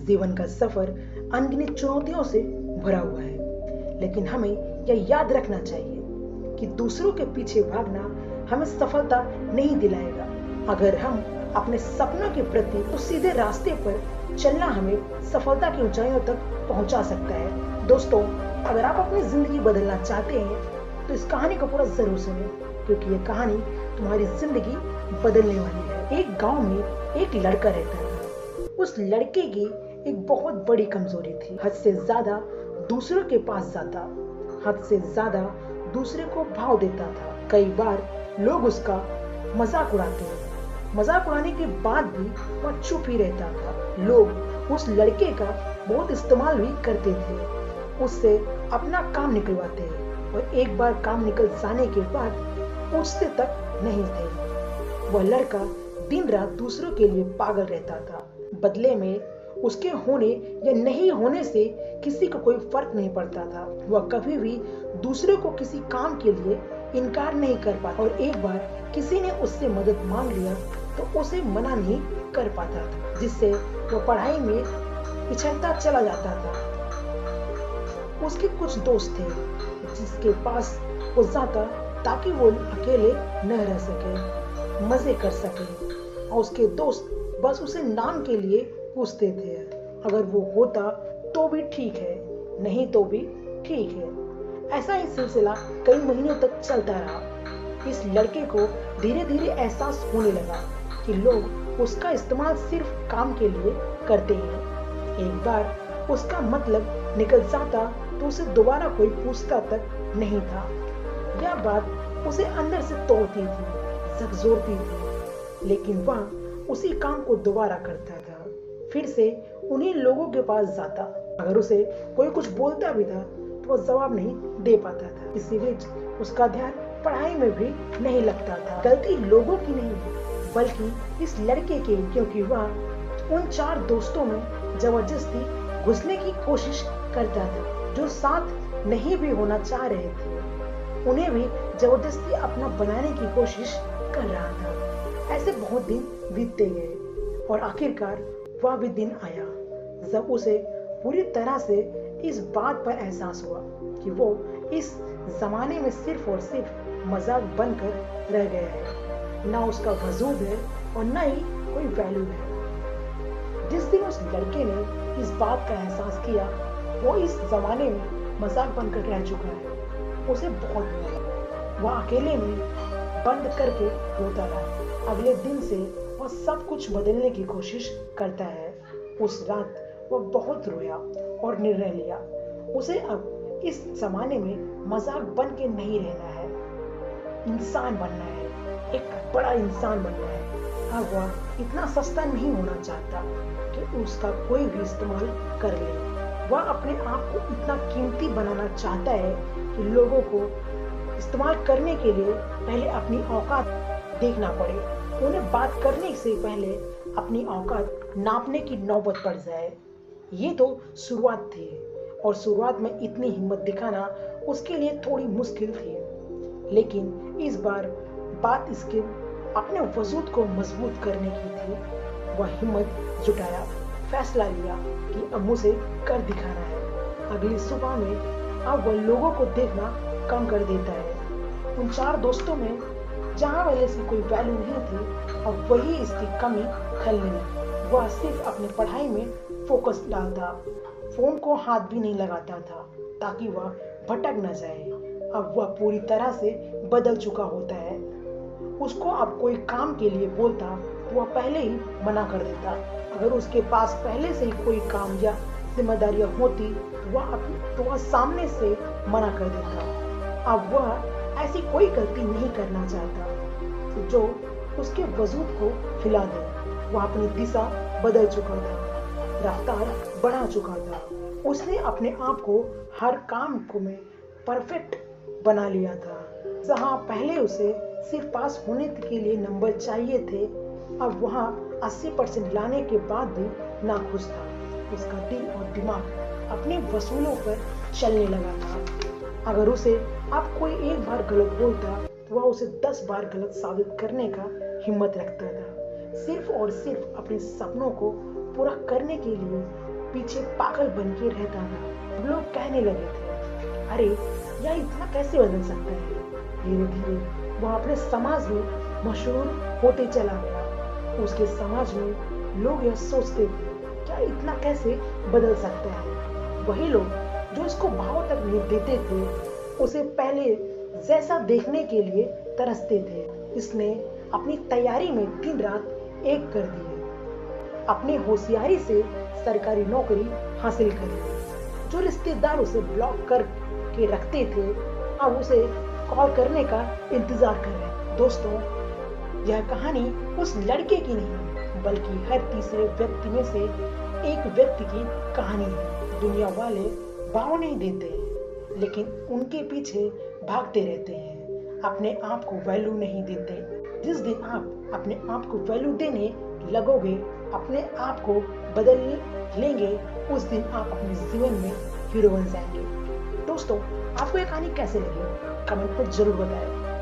जीवन का सफर अनगिनत चुनौतियों से भरा हुआ है, लेकिन हमें यह याद रखना चाहिए कि दूसरों के पीछे भागना हमें सफलता नहीं दिलाएगा। अगर हम अपने सपनों के प्रति उस सीधे रास्ते पर चलना हमें सफलता की ऊंचाइयों तक पहुंचा सकता है। दोस्तों, अगर आप अपनी जिंदगी बदलना चाहते हैं तो इस कहानी को पूरा जरूर सुनें, क्योंकि ये कहानी तुम्हारी जिंदगी बदलने वाली है। एक गांव में एक लड़का रहता था। उस लड़के की एक बहुत बड़ी कमजोरी थी। हद से ज्यादा दूसरों के पास जाता, हद से ज्यादा दूसरे को भाव देता था। कई बार लोग उसका मजाक उड़ाते हैं, मजाक उड़ाने के बाद भी वह चुप ही रहता था। लोग उस लड़के का बहुत इस्तेमाल भी करते थे, उससे अपना काम निकलवाते हैं, और एक बार काम निकल जाने के बाद पूछते तक नहीं थे। वह लड़का दिन रात दूसरों के लिए पागल रहता था। बदले में उसके होने या नहीं होने से किसी को कोई फर्क नहीं पड़ता था। वह कभी भी दूसरे को किसी काम के लिए इनकार नहीं कर पाता, और एक बार किसी ने उससे मदद मांग लिया तो उसे मना नहीं कर पाता था, जिससे वह पढ़ाई में पिछड़ता चला जाता था। उसके कुछ दोस्त थे जिसके पास वो जाता ताकि वो अकेले न रह सके, मजे कर सके, और उसके दोस्त बस उसे नाम के लिए पूछते थे। अगर वो होता तो भी ठीक है, नहीं तो भी ठीक है। ऐसा ही सिलसिला कई महीनों तक चलता रहा। इस लड़के को धीरे धीरे एहसास होने लगा कि लोग उसका इस्तेमाल सिर्फ काम के लिए करते हैं। एक बार उसका मतलब निकल जाता तो उसे दोबारा कोई पूछता तक नहीं था। यह बात उसे अंदर से तोड़ती थी, झकझोरती थी, लेकिन वह उसी काम को दोबारा करता था। फिर से उन्हीं लोगों के पास जाता। अगर उसे कोई कुछ बोलता भी था तो वह जवाब नहीं दे पाता था। इसी बीच उसका ध्यान पढ़ाई में भी नहीं लगता था। गलती लोगों की नहीं, बल्कि इस लड़के की, क्योंकि वह उन 4 दोस्तों में जबरदस्ती घुसने की कोशिश करता था जो साथ नहीं भी होना चाह रहे थे। उन्हें भी जबरदस्ती अपना बनाने की कोशिश कर रहा था। ऐसे बहुत दिन बीतते गए और आखिरकार वह भी दिन आया जब उसे पूरी तरह से इस बात पर एहसास हुआ कि वो इस जमाने में सिर्फ और सिर्फ मजाक बनकर रह गया है। ना उसका वजूद है और ना ही कोई वैल्यू है। जिस दिन उस लड़के ने इस बात का एहसास किया वो इस जमाने में मजाक बनकर रह चुका है, उसे बहुत बुरा। वह अकेले में बंद करके रोता रहा। अगले दिन से वह सब कुछ बदलने की कोशिश करता है। उस रात वह बहुत रोया और निर्णय लिया, उसे अब इस जमाने में मजाक बन के नहीं रहना है, इंसान बनना है, एक बड़ा इंसान बनना है। अब वह इतना सस्ता नहीं होना चाहता कि उसका कोई भी इस्तेमाल कर ले। वह अपने आप को इतना कीमती बनाना चाहता है कि लोगों को इस्तेमाल करने के लिए पहले अपनी औकात देखना पड़े, उन्हें बात करने से पहले अपनी औकात नापने की नौबत पड़ जाए। ये तो शुरुआत थी, और शुरुआत में इतनी हिम्मत दिखाना उसके लिए थोड़ी मुश्किल थी, लेकिन इस बार बात इसके अपने वजूद को मजबूत करने की थी। वह हिम्मत जुटाया, फैसला लिया कि अब मुझे कर दिखाना है। अगली सुबह में अब वह लोगों को देखना कम कर देता है। उन 4 दोस्तों में जहाँ पहले से कोई वैल्यू नहीं थी, अब वही इसकी कमी खलने लगी। वह सिर्फ अपनी पढ़ाई में फोकस डालता, फोन को हाथ भी नहीं लगाता था ताकि वह भटक न जाए। अब वह पूरी तरह से बदल चुका होता है। उसको अब कोई काम के लिए बोलता तो वह पहले ही मना कर देता। अगर उसके पास पहले से ही कोई काम या जिम्मेदारियां होती तो वह सामने से मना कर देता। अब वह ऐसी कोई गलती नहीं करना चाहता जो उसके वजूद को हिला दे। वह अपनी दिशा बदल चुका था, रफ्तार बढ़ा चुका था। उसने अपने आप को हर काम को में परफेक्ट बना लिया था। जहाँ पहले उसे सिर्फ पास होने के लिए नंबर चाहिए थे, अब वहाँ 80% लाने के बाद भी नाखुश था। उसका दिल और दिमाग अपने वसूलों पर चलने लगा था। अगर उसे अब कोई एक बार गलत बोलता तो वह उसे 10 बार गलत साबित करने का हिम्मत रखता था। सिर्फ और सिर्फ अपने सपनों को पूरा करने के लिए पीछे पागल बन के रहता था। लोग कहने लगे थे, अरे यह इतना कैसे बदल सकता है। धीरे धीरे वह अपने समाज में मशहूर होते चला गया। उसके समाज में लोग यह सोचते थे, क्या इतना कैसे बदल सकता है। वही लोग जो इसको भाव तक नहीं देते थे, उसे पहले जैसा देखने के लिए तरसते थे। इसने अपनी तैयारी में दिन रात एक कर दी है। अपनी होशियारी से सरकारी नौकरी हासिल कर ली। जो रिश्तेदार उसे ब्लॉक कर के रखते थे, अब उसे कॉल करने का इंतजार कर रहे हैं। दोस्तों, यह कहानी उस लड़के की नहीं, बल्कि हर तीसरे व्यक्ति में से एक व्यक्ति की कहानी है। दुनिया वाले भाव नहीं देते, लेकिन उनके पीछे भागते रहते हैं। अपने आप को वैल्यू नहीं देते। जिस दिन आप अपने आप को वैल्यू देने लगोगे, अपने आप को बदल लेंगे, उस दिन आप अपने जीवन में हीरो बन जाएंगे। दोस्तों, आपको ये कहानी कैसे लगी कमेंट में जरूर बताएं।